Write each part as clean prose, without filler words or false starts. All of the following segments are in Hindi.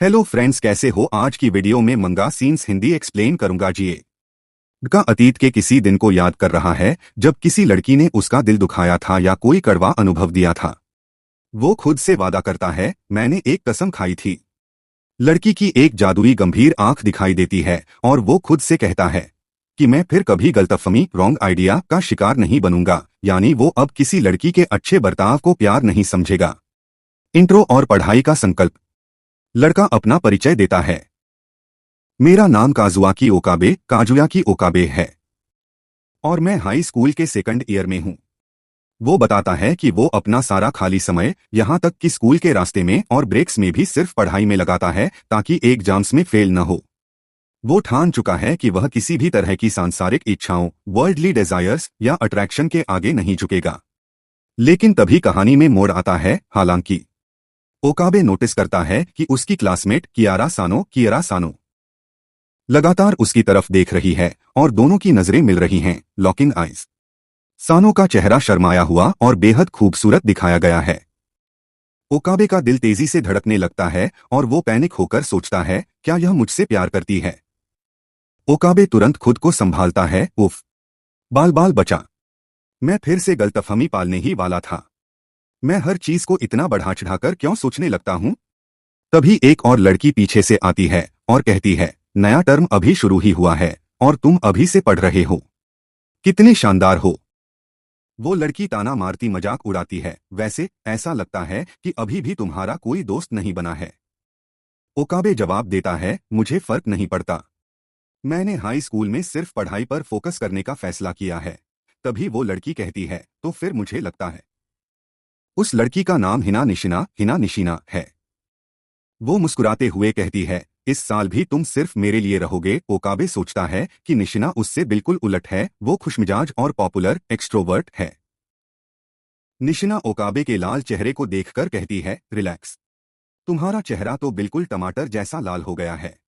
हेलो फ्रेंड्स, कैसे हो। आज की वीडियो में मंगा सीन्स हिंदी एक्सप्लेन करूंगा। जिए का अतीत के किसी दिन को याद कर रहा है जब किसी लड़की ने उसका दिल दुखाया था या कोई कड़वा अनुभव दिया था। वो खुद से वादा करता है, मैंने एक कसम खाई थी। लड़की की एक जादुई गंभीर आंख दिखाई देती है और वो खुद से कहता है कि मैं फिर कभी गलतफहमी रॉन्ग आइडिया का शिकार नहीं बनूंगा। यानी वो अब किसी लड़की के अच्छे बर्ताव को प्यार नहीं समझेगा। इंट्रो और पढ़ाई का संकल्प। लड़का अपना परिचय देता है। मेरा नाम काजुआकी ओकाबे काजुयाकी ओकाबे है और मैं हाई स्कूल के सेकंड ईयर में हूँ। वो बताता है कि वो अपना सारा खाली समय यहाँ तक कि स्कूल के रास्ते में और ब्रेक्स में भी सिर्फ पढ़ाई में लगाता है ताकि एग्जाम्स में फेल न हो। वो ठान चुका है कि वह किसी भी तरह की सांसारिक इच्छाओं, वर्ल्डली डिजायर्स या अट्रैक्शन के आगे नहीं झुकेगा। लेकिन तभी कहानी में मोड़ आता है। हालांकि ओकाबे नोटिस करता है कि उसकी क्लासमेट कियारा सानो लगातार उसकी तरफ देख रही है और दोनों की नजरें मिल रही हैं, लॉकिंग आइज। सानो का चेहरा शर्माया हुआ और बेहद खूबसूरत दिखाया गया है। ओकाबे का दिल तेजी से धड़कने लगता है और वो पैनिक होकर सोचता है, क्या यह मुझसे प्यार करती है। ओकाबे तुरंत खुद को संभालता है। उफ, बाल बाल बचा। मैं फिर से गलतफहमी पालने ही वाला था। मैं हर चीज को इतना बढ़ा चढ़ाकर क्यों सोचने लगता हूँ। तभी एक और लड़की पीछे से आती है और कहती है, नया टर्म अभी शुरू ही हुआ है और तुम अभी से पढ़ रहे हो। कितने शानदार हो। वो लड़की ताना मारती मजाक उड़ाती है, वैसे ऐसा लगता है कि अभी भी तुम्हारा कोई दोस्त नहीं बना है। ओकाबे जवाब देता है, मुझे फर्क नहीं पड़ता। मैंने हाई स्कूल में सिर्फ पढ़ाई पर फोकस करने का फैसला किया है। तभी वो लड़की कहती है, तो फिर मुझे लगता है। उस लड़की का नाम हिना निशिना है। वो मुस्कुराते हुए कहती है, इस साल भी तुम सिर्फ मेरे लिए रहोगे। ओकाबे सोचता है कि निशिना उससे बिल्कुल उलट है। वो खुशमिजाज और पॉपुलर एक्सट्रोवर्ट है। निशिना ओकाबे के लाल चेहरे को देखकर कहती है, रिलैक्स। तुम्हारा चेहरा तो बिल्कुल टमाटर जैसा लाल हो गया है।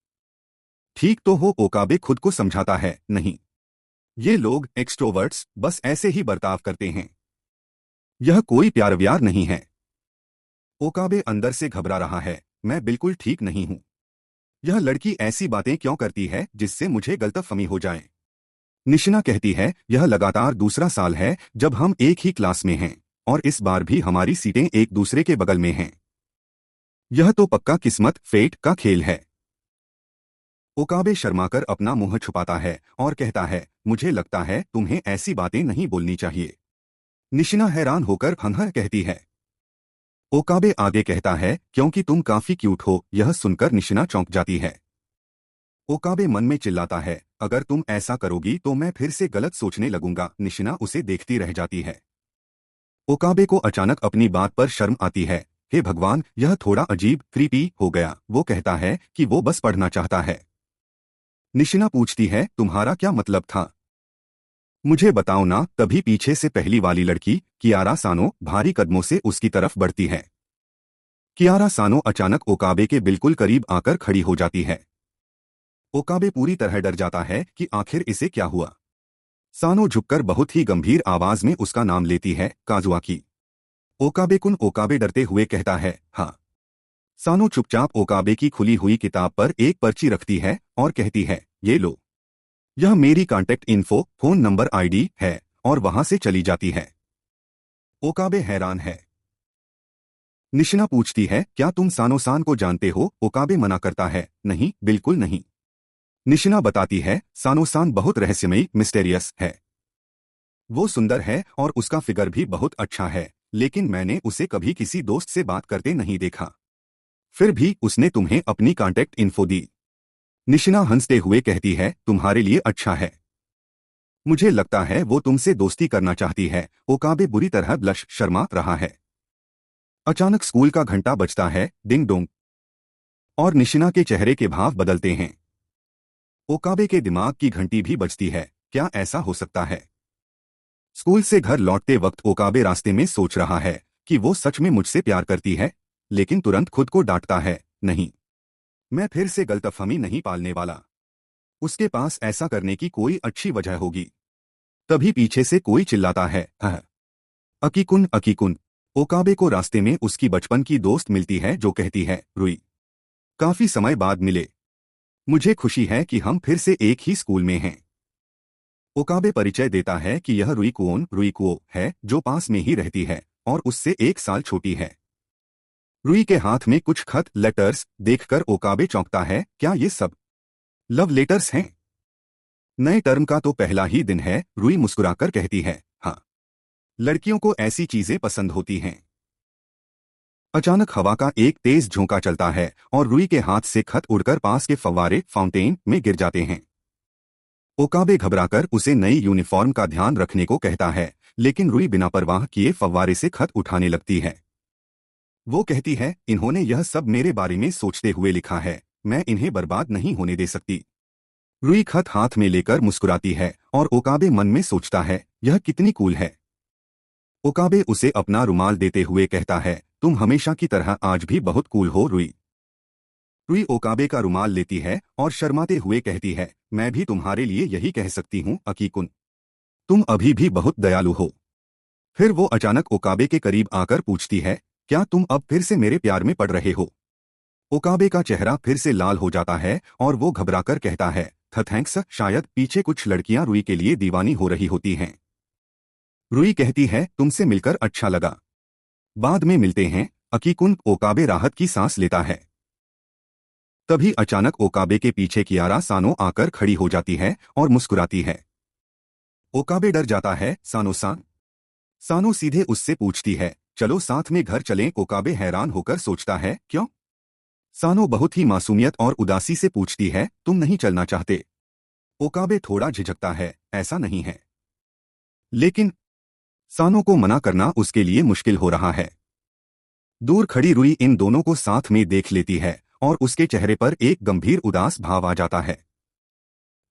ठीक तो हो। ओकाबे खुद को समझाता है, नहीं, ये लोग एक्सट्रोवर्ट्स बस ऐसे ही बर्ताव करते हैं। यह कोई प्यार व्यार नहीं है। ओकाबे अंदर से घबरा रहा है, मैं बिल्कुल ठीक नहीं हूं। यह लड़की ऐसी बातें क्यों करती है जिससे मुझे गलतफहमी हो जाए। निशिना कहती है, यह लगातार दूसरा साल है जब हम एक ही क्लास में हैं और इस बार भी हमारी सीटें एक दूसरे के बगल में हैं। यह तो पक्का किस्मत फेट का खेल है। ओकाबे शर्माकर अपना मुंह छुपाता है और कहता है, मुझे लगता है तुम्हें ऐसी बातें नहीं बोलनी चाहिए। निशिना हैरान होकर हंहर कहती है। ओकाबे आगे कहता है, क्योंकि तुम काफी क्यूट हो। यह सुनकर निशिना चौंक जाती है। ओकाबे मन में चिल्लाता है, अगर तुम ऐसा करोगी तो मैं फिर से गलत सोचने लगूंगा। निशिना उसे देखती रह जाती है। ओकाबे को अचानक अपनी बात पर शर्म आती है। हे भगवान, यह थोड़ा अजीब क्रीपी हो गया। वो कहता है कि वो बस पढ़ना चाहता है। निशिना पूछती है, तुम्हारा क्या मतलब था। मुझे बताओ ना। तभी पीछे से पहली वाली लड़की कियारा सानो भारी कदमों से उसकी तरफ बढ़ती है। कियारा सानो अचानक ओकाबे के बिल्कुल करीब आकर खड़ी हो जाती है। ओकाबे पूरी तरह डर जाता है कि आखिर इसे क्या हुआ। सानो झुककर बहुत ही गंभीर आवाज में उसका नाम लेती है, काजुआकी। ओकाबे डरते हुए कहता है, हाँ। सानो चुपचाप ओकाबे की खुली हुई किताब पर एक पर्ची रखती है और कहती है, ये लो। यह मेरी contact info, phone number ID है, और वहां से चली जाती है। ओकाबे हैरान है। निशिना पूछती है, क्या तुम सानो-सान को जानते हो। ओकाबे मना करता है, नहीं, बिल्कुल नहीं। निशिना बताती है, सानो-सान बहुत रहस्यमयी मिस्टेरियस है। वो सुंदर है और उसका फिगर भी बहुत अच्छा है, लेकिन मैंने उसे कभी किसी दोस्त से बात करते नहीं देखा। फिर भी उसने तुम्हें अपनी कांटेक्ट इन्फो दी। निशिना हंसते हुए कहती है, तुम्हारे लिए अच्छा है। मुझे लगता है वो तुमसे दोस्ती करना चाहती है। ओकाबे बुरी तरह ब्लश शर्मा रहा है। अचानक स्कूल का घंटा बजता है, डिंग डोंग, और निशिना के चेहरे के भाव बदलते हैं। ओकाबे के दिमाग की घंटी भी बजती है। क्या ऐसा हो सकता है। स्कूल से घर लौटते वक्त ओकाबे रास्ते में सोच रहा है कि वो सच में मुझसे प्यार करती है, लेकिन तुरंत खुद को डांटता है, नहीं, मैं फिर से गलतफहमी नहीं पालने वाला। उसके पास ऐसा करने की कोई अच्छी वजह होगी। तभी पीछे से कोई चिल्लाता है, हाँ, अकीकुन अकीकुन। ओकाबे को रास्ते में उसकी बचपन की दोस्त मिलती है जो कहती है, रुई, काफी समय बाद मिले। मुझे खुशी है कि हम फिर से एक ही स्कूल में हैं। ओकाबे परिचय देता है कि यह रुईकुओ है जो पास में ही रहती है और उससे 1 साल छोटी है। रुई के हाथ में कुछ खत लेटर्स देखकर ओकाबे चौंकता है। क्या ये सब लव लेटर्स हैं? नए टर्म का तो पहला ही दिन है, रुई मुस्कुराकर कहती है। हाँ, लड़कियों को ऐसी चीजें पसंद होती हैं। अचानक हवा का एक तेज झोंका चलता है और रुई के हाथ से खत उड़कर पास के फव्वारे फाउंटेन में गिर जाते हैं। ओकाबे घबराकर उसे नई यूनिफॉर्म का ध्यान रखने को कहता है, लेकिन रुई बिना परवाह किए फव्वारे से खत उठाने लगती है। वो कहती है, इन्होंने यह सब मेरे बारे में सोचते हुए लिखा है, मैं इन्हें बर्बाद नहीं होने दे सकती। रुई खत हाथ में लेकर मुस्कुराती है और ओकाबे मन में सोचता है, यह कितनी कूल है। ओकाबे उसे अपना रुमाल देते हुए कहता है, तुम हमेशा की तरह आज भी बहुत कूल हो रुई। रुई ओकाबे का रुमाल लेती है और शर्माते हुए कहती है, मैं भी तुम्हारे लिए यही कह सकती हूँ अकीकुन। तुम अभी भी बहुत दयालु हो। फिर वो अचानक ओकाबे के करीब आकर पूछती है, क्या तुम अब फिर से मेरे प्यार में पड़ रहे हो? ओकाबे का चेहरा फिर से लाल हो जाता है और वो घबराकर कहता है, थैंक्स, शायद पीछे कुछ लड़कियां रुई के लिए दीवानी हो रही होती हैं। रुई कहती है, तुमसे मिलकर अच्छा लगा। बाद में मिलते हैं अकीकुन। ओकाबे राहत की सांस लेता है। तभी अचानक ओकाबे के पीछे कियारा सानो आकर खड़ी हो जाती है और मुस्कुराती है। ओकाबे डर जाता है, सानो सान। सानो सीधे उससे पूछती है, चलो साथ में घर चलें। ओकाबे हैरान होकर सोचता है, क्यों? सानो बहुत ही मासूमियत और उदासी से पूछती है, तुम नहीं चलना चाहते? ओकाबे थोड़ा झिझकता है, ऐसा नहीं है। लेकिन सानो को मना करना उसके लिए मुश्किल हो रहा है। दूर खड़ी रुई इन दोनों को साथ में देख लेती है और उसके चेहरे पर एक गंभीर उदास भाव आ जाता है।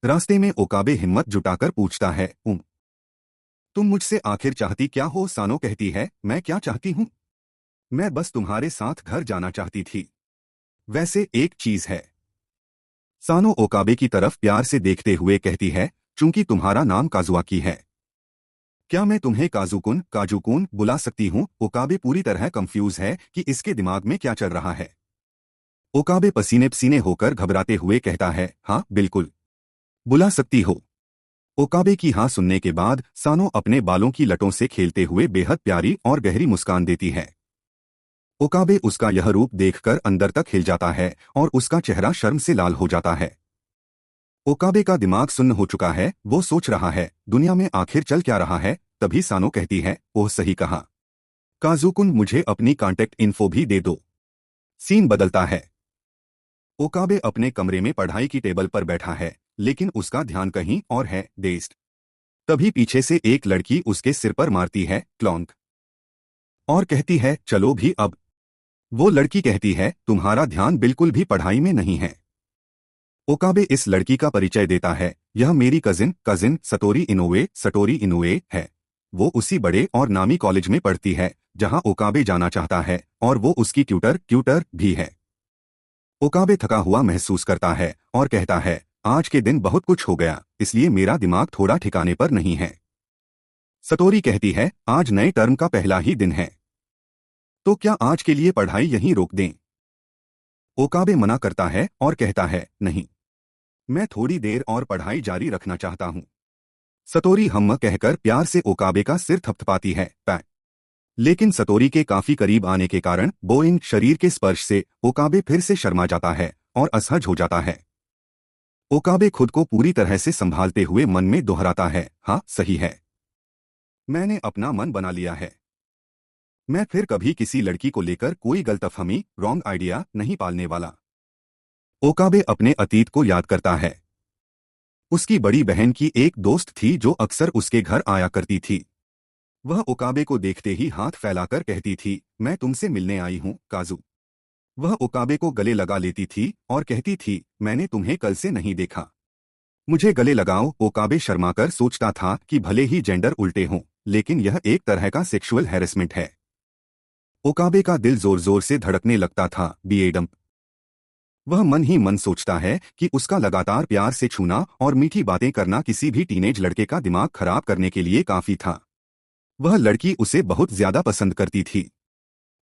रास्ते में ओकाबे हिम्मत जुटाकर पूछता है, तुम मुझसे आखिर चाहती क्या हो? सानो कहती है, मैं क्या चाहती हूँ? मैं बस तुम्हारे साथ घर जाना चाहती थी। वैसे एक चीज है। सानो ओकाबे की तरफ प्यार से देखते हुए कहती है, चूंकि तुम्हारा नाम काजुआकी है, क्या मैं तुम्हें काजुकुन बुला सकती हूँ? ओकाबे पूरी तरह कंफ्यूज है कि इसके दिमाग में क्या चल रहा है। ओकाबे पसीने पसीने होकर घबराते हुए कहता है, हाँ बिल्कुल, बुला सकती हो। ओकाबे की हाँ सुनने के बाद सानो अपने बालों की लटों से खेलते हुए बेहद प्यारी और गहरी मुस्कान देती है। ओकाबे उसका यह रूप देखकर अंदर तक हिल जाता है और उसका चेहरा शर्म से लाल हो जाता है। ओकाबे का दिमाग सुन्न हो चुका है, वो सोच रहा है, दुनिया में आखिर चल क्या रहा है। तभी सानो कहती है, ओह सही कहा, काजुकुन मुझे अपनी कांटेक्ट इन्फो भी दे दो। सीन बदलता है। ओकाबे अपने कमरे में पढ़ाई की टेबल पर बैठा है, लेकिन उसका ध्यान कहीं और है, डेस्ड। तभी पीछे से एक लड़की उसके सिर पर मारती है, क्लॉन्क, और कहती है, चलो भी अब। वो लड़की कहती है, तुम्हारा ध्यान बिल्कुल भी पढ़ाई में नहीं है। ओकाबे इस लड़की का परिचय देता है, यह मेरी कजिन सटोरी इनोए है। वो उसी बड़े और नामी कॉलेज में पढ़ती है जहां ओकाबे जाना चाहता है और वो उसकी ट्यूटर भी है। ओकाबे थका हुआ महसूस करता है और कहता है, आज के दिन बहुत कुछ हो गया, इसलिए मेरा दिमाग थोड़ा ठिकाने पर नहीं है। सटोरी कहती है, आज नए टर्म का पहला ही दिन है, तो क्या आज के लिए पढ़ाई यहीं रोक दें? ओकाबे मना करता है और कहता है, नहीं, मैं थोड़ी देर और पढ़ाई जारी रखना चाहता हूँ। सटोरी हम्म कहकर प्यार से ओकाबे का सिर थपथपाती है, पैक। लेकिन सटोरी के काफी करीब आने के कारण बोइंग शरीर के स्पर्श से ओकाबे फिर से शर्मा जाता है और असहज हो जाता है। ओकाबे खुद को पूरी तरह से संभालते हुए मन में दोहराता है, हाँ सही है, मैंने अपना मन बना लिया है। मैं फिर कभी किसी लड़की को लेकर कोई गलतफहमी रॉन्ग आइडिया नहीं पालने वाला। ओकाबे अपने अतीत को याद करता है। उसकी बड़ी बहन की एक दोस्त थी जो अक्सर उसके घर आया करती थी। वह ओकाबे को देखते ही हाथ फैलाकर कहती थी, मैं तुमसे मिलने आई हूँ काजू। वह ओकाबे को गले लगा लेती थी और कहती थी, मैंने तुम्हें कल से नहीं देखा, मुझे गले लगाओ। ओकाबे शर्माकर सोचता था कि भले ही जेंडर उल्टे हों, लेकिन यह एक तरह का सेक्सुअल हैरेसमेंट है। ओकाबे का दिल जोर जोर से धड़कने लगता था, बीएडम। वह मन ही मन सोचता है कि उसका लगातार प्यार से छूना और मीठी बातें करना किसी भी टीनेज लड़के का दिमाग खराब करने के लिए काफी था। वह लड़की उसे बहुत ज्यादा पसंद करती थी,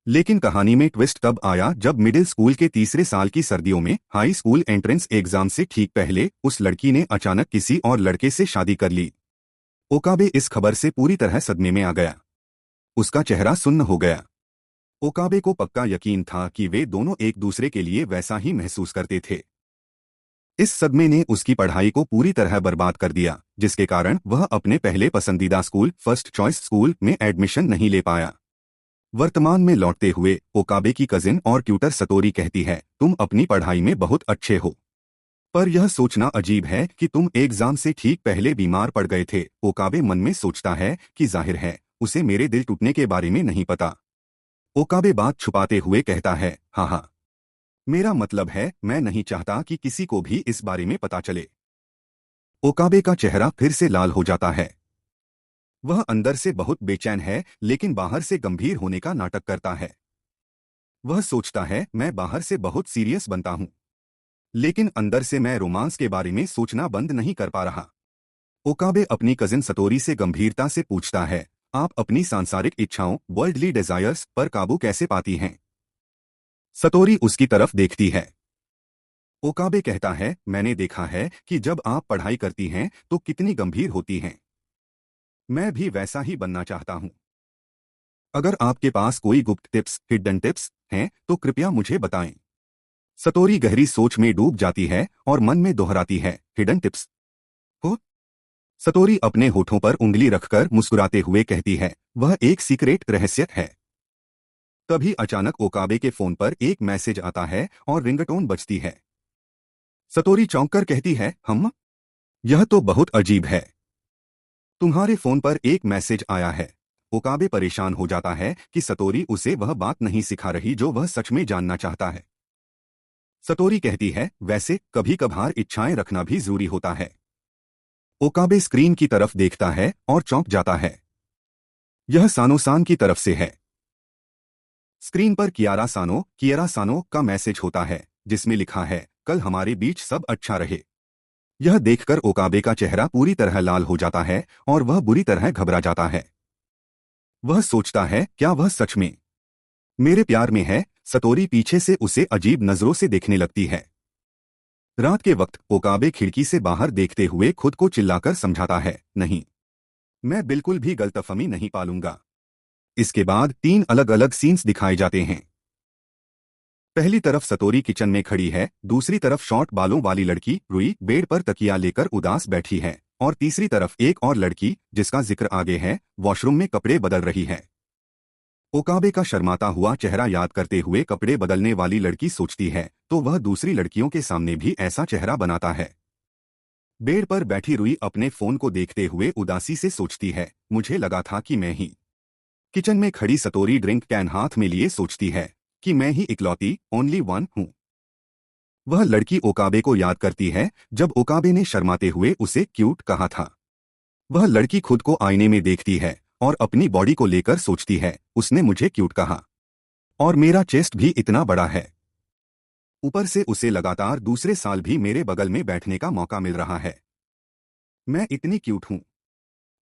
लेकिन कहानी में ट्विस्ट तब आया जब मिडिल स्कूल के तीसरे साल की सर्दियों में हाई स्कूल एंट्रेंस एग्जाम से ठीक पहले उस लड़की ने अचानक किसी और लड़के से शादी कर ली। ओकाबे इस खबर से पूरी तरह सदमे में आ गया। उसका चेहरा सुन्न हो गया। ओकाबे को पक्का यकीन था कि वे दोनों एक दूसरे के लिए वैसा ही महसूस करते थे। इस सदमे ने उसकी पढ़ाई को पूरी तरह बर्बाद कर दिया, जिसके कारण वह अपने पहले पसंदीदा स्कूल फर्स्ट चॉइस स्कूल में एडमिशन नहीं ले पाया। वर्तमान में लौटते हुए ओकाबे की कजिन और ट्यूटर सतोरी कहती है, तुम अपनी पढ़ाई में बहुत अच्छे हो, पर यह सोचना अजीब है कि तुम एग्जाम से ठीक पहले बीमार पड़ गए थे। ओकाबे मन में सोचता है कि जाहिर है उसे मेरे दिल टूटने के बारे में नहीं पता। ओकाबे बात छुपाते हुए कहता है, हाँ हाँ, मेरा मतलब है मैं नहीं चाहता कि किसी को भी इस बारे में पता चले। ओकाबे का चेहरा फिर से लाल हो जाता है। वह अंदर से बहुत बेचैन है, लेकिन बाहर से गंभीर होने का नाटक करता है। वह सोचता है मैं बाहर से बहुत सीरियस बनता हूं, लेकिन अंदर से मैं रोमांस के बारे में सोचना बंद नहीं कर पा रहा। ओकाबे अपनी कजिन सतोरी से गंभीरता से पूछता है, आप अपनी सांसारिक इच्छाओं वर्ल्डली डिजायर्स पर काबू कैसे पाती हैं? सतोरी उसकी तरफ देखती है। ओकाबे कहता है, मैंने देखा है कि जब आप पढ़ाई करती हैं तो कितनी गंभीर होती हैं। मैं भी वैसा ही बनना चाहता हूं। अगर आपके पास कोई गुप्त टिप्स हिडन टिप्स हैं तो कृपया मुझे बताएं। सतोरी गहरी सोच में डूब जाती है और मन में दोहराती है, हिडन टिप्स हो? सतोरी अपने होठों पर उंगली रखकर मुस्कुराते हुए कहती है, वह एक सीक्रेट रहस्य है। तभी अचानक ओकाबे के फोन पर एक मैसेज आता है और रिंगटोन बजती है। सतोरी चौंककर कहती है, हम? यह तो बहुत अजीब है। तुम्हारे फोन पर एक मैसेज आया है। ओकाबे परेशान हो जाता है कि सतोरी उसे वह बात नहीं सिखा रही जो वह सच में जानना चाहता है। सतोरी कहती है, वैसे कभी कभार इच्छाएं रखना भी जरूरी होता है। ओकाबे स्क्रीन की तरफ देखता है और चौंक जाता है। यह सानो-सान की तरफ से है। स्क्रीन पर कियारा सानो का मैसेज होता है, जिसमें लिखा है, कल हमारे बीच सब अच्छा रहे। यह देखकर ओकाबे का चेहरा पूरी तरह लाल हो जाता है और वह बुरी तरह घबरा जाता है। वह सोचता है, क्या वह सच में मेरे प्यार में है? सतोरी पीछे से उसे अजीब नजरों से देखने लगती है। रात के वक्त ओकाबे खिड़की से बाहर देखते हुए खुद को चिल्लाकर समझाता है, नहीं, मैं बिल्कुल भी गलतफहमी नहीं पालूंगा। इसके बाद 3 अलग अलग सीन्स दिखाए जाते हैं। पहली तरफ सतोरी किचन में खड़ी है, दूसरी तरफ शॉर्ट बालों वाली लड़की रुई बेड पर तकिया लेकर उदास बैठी है, और तीसरी तरफ एक और लड़की, जिसका जिक्र आगे है, वॉशरूम में कपड़े बदल रही है। ओकाबे का शर्माता हुआ चेहरा याद करते हुए कपड़े बदलने वाली लड़की सोचती है तो वह दूसरी लड़कियों के सामने भी ऐसा चेहरा बनाता है। बेड पर बैठी रुई अपने फोन को देखते हुए उदासी से सोचती है, मुझे लगा था कि मैं ही। किचन में खड़ी सतोरी ड्रिंक कैन हाथ में लिए सोचती है कि मैं ही इकलौती ओनली वन हूं। वह लड़की ओकाबे को याद करती है जब ओकाबे ने शर्माते हुए उसे क्यूट कहा था। वह लड़की खुद को आईने में देखती है और अपनी बॉडी को लेकर सोचती है, उसने मुझे क्यूट कहा और मेरा चेस्ट भी इतना बड़ा है। ऊपर से उसे लगातार दूसरे साल भी मेरे बगल में बैठने का मौका मिल रहा है। मैं इतनी क्यूट हूं।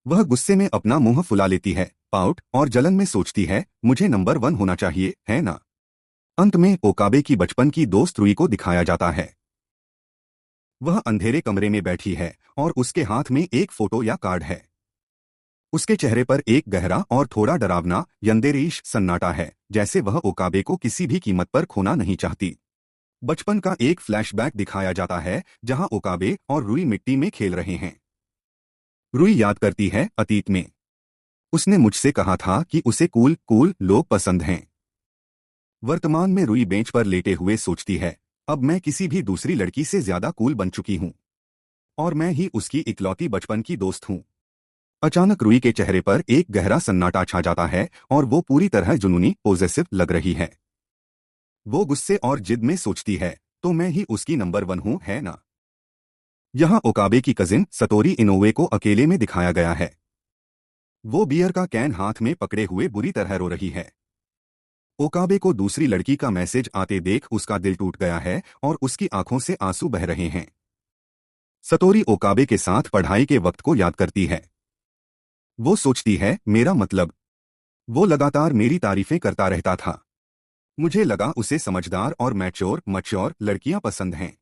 वह गुस्से में अपना मुंह फुला लेती है, पाउट और जलन में सोचती है, मुझे नंबर 1 होना चाहिए, है ना? अंत में ओकाबे की बचपन की दोस्त रुई को दिखाया जाता है। वह अंधेरे कमरे में बैठी है और उसके हाथ में एक फोटो या कार्ड है। उसके चेहरे पर एक गहरा और थोड़ा डरावना यंदेरीश सन्नाटा है, जैसे वह ओकाबे को किसी भी कीमत पर खोना नहीं चाहती। बचपन का एक फ्लैशबैक दिखाया जाता है जहां ओकाबे और रुई मिट्टी में खेल रहे हैं। रुई याद करती है, अतीत में उसने मुझसे कहा था कि उसे कूल कूल लोग पसंद हैं। वर्तमान में रुई बेंच पर लेटे हुए सोचती है, अब मैं किसी भी दूसरी लड़की से ज्यादा कूल बन चुकी हूं और मैं ही उसकी इकलौती बचपन की दोस्त हूं। अचानक रुई के चेहरे पर एक गहरा सन्नाटा छा जाता है और वो पूरी तरह जुनूनी पॉजेसिव लग रही है। वो गुस्से और जिद में सोचती है, तो मैं ही उसकी नंबर 1 हूं, है ना? यहाँ ओकाबे की कजिन सतोरी इनोवे को अकेले में दिखाया गया है। वो बियर का कैन हाथ में पकड़े हुए बुरी तरह रो रही है। ओकाबे को दूसरी लड़की का मैसेज आते देख उसका दिल टूट गया है और उसकी आंखों से आंसू बह रहे हैं। सतोरी ओकाबे के साथ पढ़ाई के वक्त को याद करती है। वो सोचती है, मेरा मतलब, वो लगातार मेरी तारीफें करता रहता था। मुझे लगा उसे समझदार और मैच्योर लड़कियां पसंद हैं।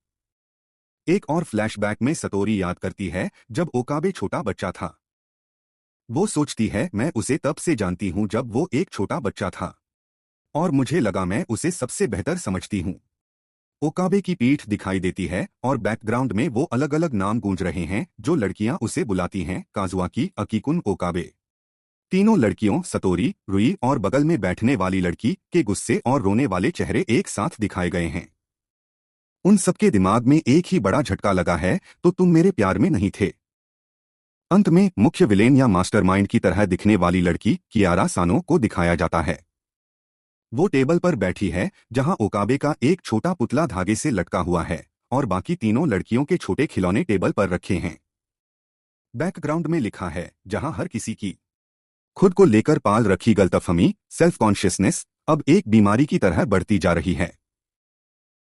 एक और फ्लैशबैक में सतोरी याद करती है जब ओकाबे छोटा बच्चा था। वो सोचती है मैं उसे तब से जानती हूँ जब वो एक छोटा बच्चा था और मुझे लगा मैं उसे सबसे बेहतर समझती हूँ। ओकाबे की पीठ दिखाई देती है और बैकग्राउंड में वो अलग अलग नाम गूंज रहे हैं जो लड़कियां उसे बुलाती हैं, काजुआकी, अकीकुन, ओकाबे। तीनों लड़कियों सतोरी, रुई और बगल में बैठने वाली लड़की के गुस्से और रोने वाले चेहरे एक साथ दिखाए गए हैं। उन सबके दिमाग में एक ही बड़ा झटका लगा है, तो तुम मेरे प्यार में नहीं थे। अंत में मुख्य विलेन या मास्टरमाइंड की तरह दिखने वाली लड़की कियारा सानो को दिखाया जाता है। वो टेबल पर बैठी है जहां ओकाबे का एक छोटा पुतला धागे से लटका हुआ है और बाकी तीनों लड़कियों के छोटे खिलौने टेबल पर रखे हैं। बैकग्राउंड में लिखा है जहां हर किसी की खुद को लेकर पाल रखी गलतफहमी, सेल्फ कॉन्शियसनेस अब एक बीमारी की तरह बढ़ती जा रही है।